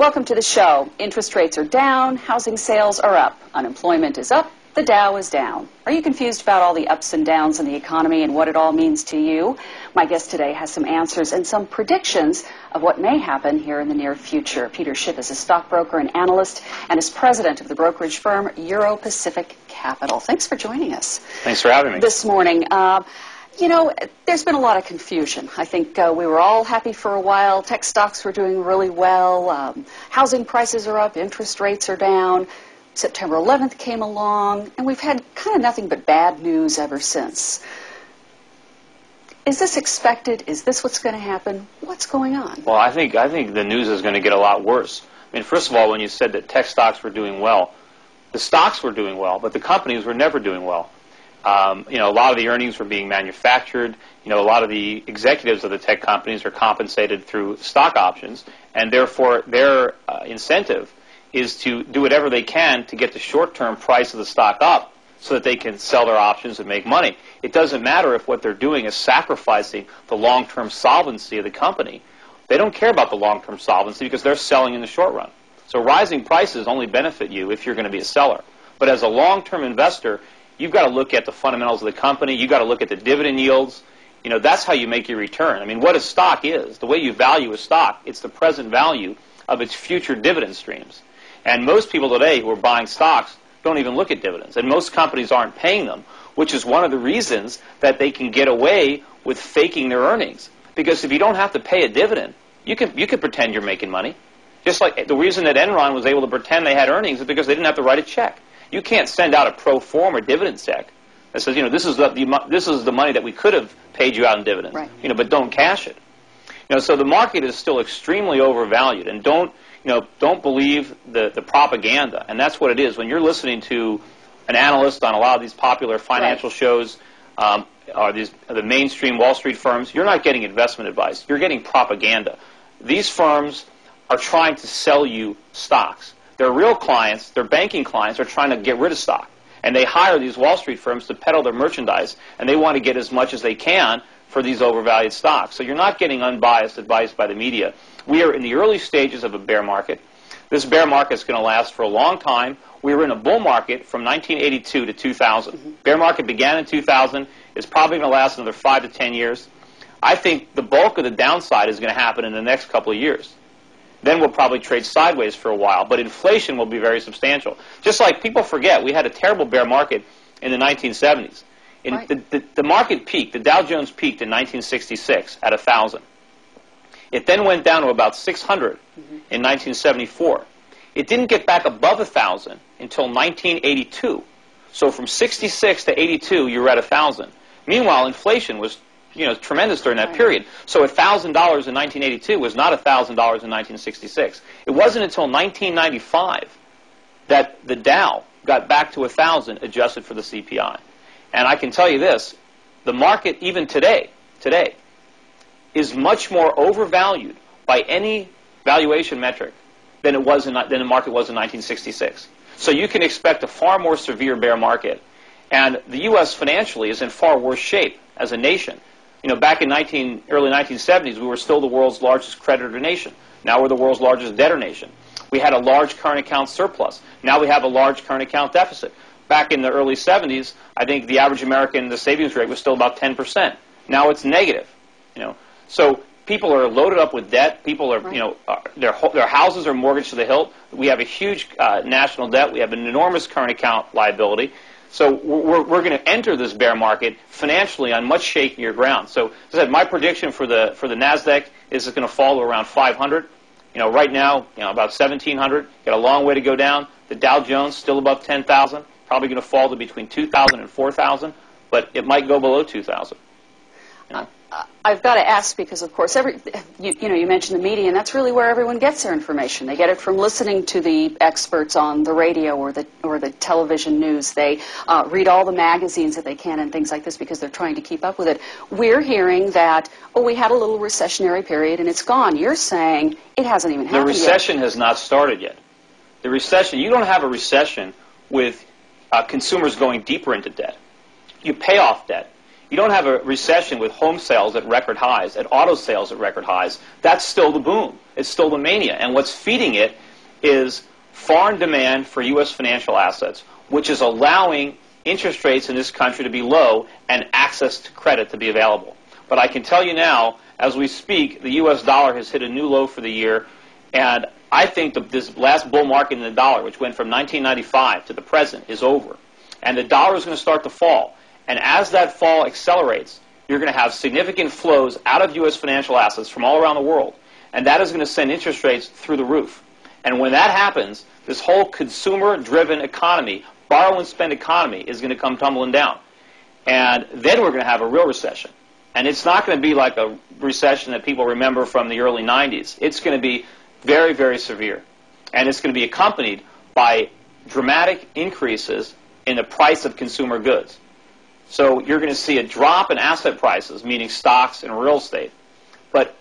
Welcome to the show. Interest rates are down, housing sales are up, unemployment is up, the Dow is down. Are you confused about all the ups and downs in the economy and what it all means to you? My guest today has some answers and some predictions of what may happen here in the near future. Peter Schiff is a stockbroker and analyst and is president of the brokerage firm Euro Pacific Capital. Thanks for joining us. Thanks for having me. This morning. You know, there's been a lot of confusion. I think we were all happy for a while. Tech stocks were doing really well. Housing prices are up. Interest rates are down. September 11th came along, and we've had kind of nothing but bad news ever since. Is this expected? Is this what's going to happen? What's going on? Well, I think the news is going to get a lot worse. I mean, first of all, when you said that tech stocks were doing well, the stocks were doing well, but the companies were never doing well. You know, a lot of the earnings were being manufactured. You know, a lot of the executives of the tech companies are compensated through stock options, and therefore their incentive is to do whatever they can to get the short-term price of the stock up so that they can sell their options and make money. It doesn't matter if what they're doing is sacrificing the long-term solvency of the company. They don't care about the long-term solvency because they're selling in the short run. So rising prices only benefit you if you're going to be a seller. But as a long-term investor, you've got to look at the fundamentals of the company. You've got to look at the dividend yields. You know, that's how you make your return. I mean, what a stock is, the way you value a stock, it's the present value of its future dividend streams. And most people today who are buying stocks don't even look at dividends. And most companies aren't paying them, which is one of the reasons that they can get away with faking their earnings. Because if you don't have to pay a dividend, you can pretend you're making money. Just like the reason that Enron was able to pretend they had earnings is because they didn't have to write a check. You can't send out a pro forma dividend check that says, you know, this is the money that we could have paid you out in dividends, right. You know, but don't cash it. You know, so the market is still extremely overvalued, and don't believe the propaganda, and that's what it is. When you're listening to an analyst on a lot of these popular financial shows, or the mainstream Wall Street firms, you're not getting investment advice. You're getting propaganda. These firms are trying to sell you stocks. Their real clients, their banking clients, are trying to get rid of stock. And they hire these Wall Street firms to peddle their merchandise, and they want to get as much as they can for these overvalued stocks. So you're not getting unbiased advice by the media. We are in the early stages of a bear market. This bear market is going to last for a long time. We were in a bull market from 1982 to 2000. Bear market began in 2000. It's probably going to last another 5 to 10 years. I think the bulk of the downside is going to happen in the next couple of years. Then we'll probably trade sideways for a while, but inflation will be very substantial. Just like people forget, we had a terrible bear market in the 1970s. Right. The market peaked, the Dow Jones peaked in 1966 at 1,000. It then went down to about 600 in 1974. It didn't get back above 1,000 until 1982. So from 66 to 82, you were at 1,000. Meanwhile, inflation was tremendous during that period. So $1,000 in 1982 was not $1,000 in 1966. It wasn't until 1995 that the Dow got back to 1,000 adjusted for the CPI. And I can tell you this, the market even today is much more overvalued by any valuation metric than the market was in 1966. So you can expect a far more severe bear market. And the U.S. financially is in far worse shape as a nation. You know, back in early 1970s, we were still the world's largest creditor nation. Now we're the world's largest debtor nation. We had a large current account surplus. Now we have a large current account deficit. Back in the early 70s, I think the average American, the savings rate was still about 10%. Now it's negative. You know, so people are loaded up with debt. People are, their houses are mortgaged to the hilt. We have a huge national debt. We have an enormous current account liability. So we're going to enter this bear market financially on much shakier ground. So as I said, my prediction for the Nasdaq is it's going to fall to around 500. You know, right now, about 1,700. Got a long way to go down. The Dow Jones still above 10,000. Probably going to fall to between 2,000 and 4,000, but it might go below 2,000. I've got to ask because, of course, you mentioned the media, and that's really where everyone gets their information. They get it from listening to the experts on the radio or the television news. They read all the magazines that they can and things like this because they're trying to keep up with it. We're hearing that, we had a little recessionary period and it's gone. You're saying it hasn't even happened yet. The recession has not started yet. The recession, you don't have a recession with consumers going deeper into debt. You pay off debt. You don't have a recession with home sales at record highs, at auto sales at record highs. That's still the boom. It's still the mania. And what's feeding it is foreign demand for U.S. financial assets, which is allowing interest rates in this country to be low and access to credit to be available. But I can tell you now, as we speak, the U.S. dollar has hit a new low for the year, and I think this last bull market in the dollar, which went from 1995 to the present, is over. And the dollar is going to start to fall. And as that fall accelerates, you're going to have significant flows out of U.S. financial assets from all around the world. And that is going to send interest rates through the roof. And when that happens, this whole consumer-driven economy, borrow and spend economy, is going to come tumbling down. And then we're going to have a real recession. And it's not going to be like a recession that people remember from the early 90s. It's going to be very, very severe. And it's going to be accompanied by dramatic increases in the price of consumer goods. So you're going to see a drop in asset prices, meaning stocks and real estate, but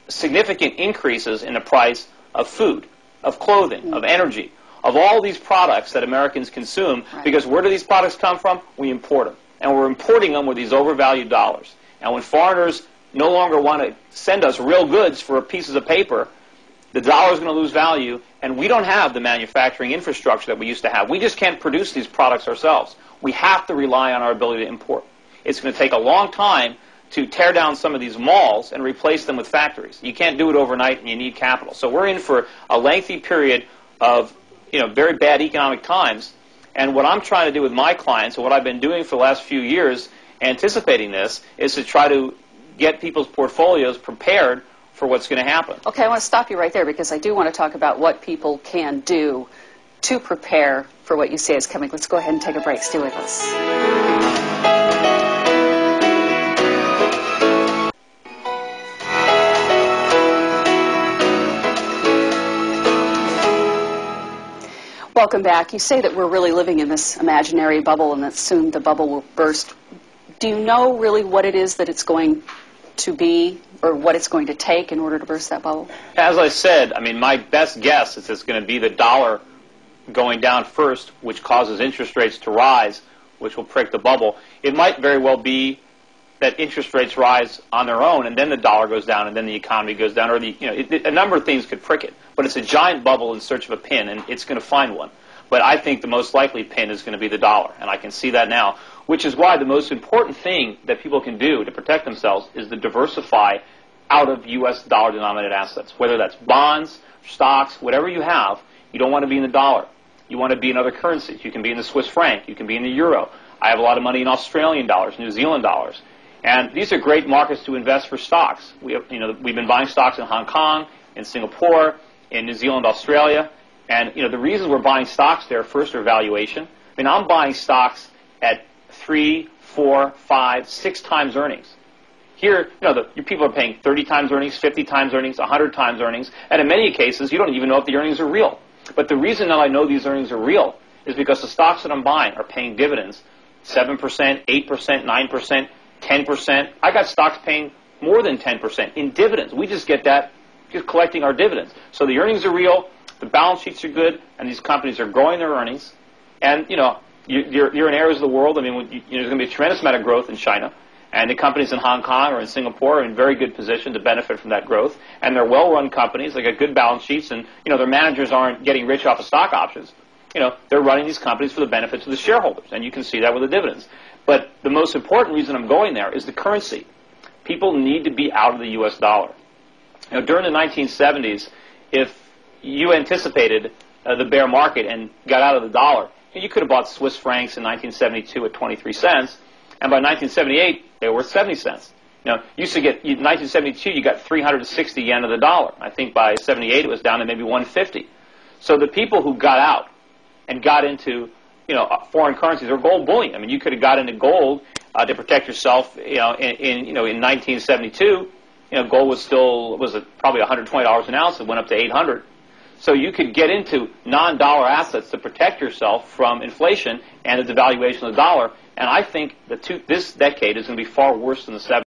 significant increases in the price of food, of clothing, of energy, of all these products that Americans consume, because where do these products come from? We import them. And we're importing them with these overvalued dollars. And when foreigners no longer want to send us real goods for pieces of paper, the dollar is going to lose value, and we don't have the manufacturing infrastructure that we used to have. We just can't produce these products ourselves. We have to rely on our ability to import. It's going to take a long time to tear down some of these malls and replace them with factories. You can't do it overnight, and you need capital. So we're in for a lengthy period of very bad economic times. And what I'm trying to do with my clients, and what I've been doing for the last few years, anticipating this, is to try to get people's portfolios prepared for what's going to happen. Okay, I want to stop you right there because I do want to talk about what people can do to prepare for what you say is coming. Let's go ahead and take a break. Stay with us. Welcome back. You say that we're really living in this imaginary bubble and that soon the bubble will burst. Do you know really what it is that it's going to be or what it's going to take in order to burst that bubble? As I said, my best guess is it's going to be the dollar going down first, which causes interest rates to rise, which will prick the bubble. It might very well be that interest rates rise on their own, and then the dollar goes down, and then the economy goes down, or a number of things could prick it. But it's a giant bubble in search of a pin, and it's going to find one. But I think the most likely pin is going to be the dollar, and I can see that now, which is why the most important thing that people can do to protect themselves is to diversify out of U.S. dollar-denominated assets, whether that's bonds, stocks, whatever you have. You don't want to be in the dollar. You want to be in other currencies. You can be in the Swiss franc. You can be in the euro. I have a lot of money in Australian dollars, New Zealand dollars. And these are great markets to invest for stocks. We've been buying stocks in Hong Kong, in Singapore, in New Zealand, Australia. And the reasons we're buying stocks there, first, are valuation. I'm buying stocks at 3, 4, 5, 6 times earnings. Here, your people are paying 30 times earnings, 50 times earnings, 100 times earnings, and in many cases, you don't even know if the earnings are real. But the reason that I know these earnings are real is because the stocks that I'm buying are paying dividends, 7%, 8%, 9%, 10%. I got stocks paying more than 10% in dividends. We just get that just collecting our dividends. So the earnings are real, the balance sheets are good, and these companies are growing their earnings. And, you're in areas of the world, there's going to be a tremendous amount of growth in China. And the companies in Hong Kong or in Singapore are in very good position to benefit from that growth. And they're well-run companies. They got good balance sheets. And, their managers aren't getting rich off of stock options. They're running these companies for the benefits of the shareholders. And you can see that with the dividends. But the most important reason I'm going there is the currency. People need to be out of the U.S. dollar. During the 1970s, if you anticipated the bear market and got out of the dollar, you could have bought Swiss francs in 1972 at 23 cents. And by 1978, they were worth 70 cents. You used to get, in 1972, you got 360 yen of the dollar. I think by 78, it was down to maybe 150. So the people who got out and got into, foreign currencies or gold bullion. You could have got into gold to protect yourself. In 1972, gold was probably $120 an ounce. It went up to 800. So you could get into non-dollar assets to protect yourself from inflation and the devaluation of the dollar. And I think that this decade is going to be far worse than the 70s.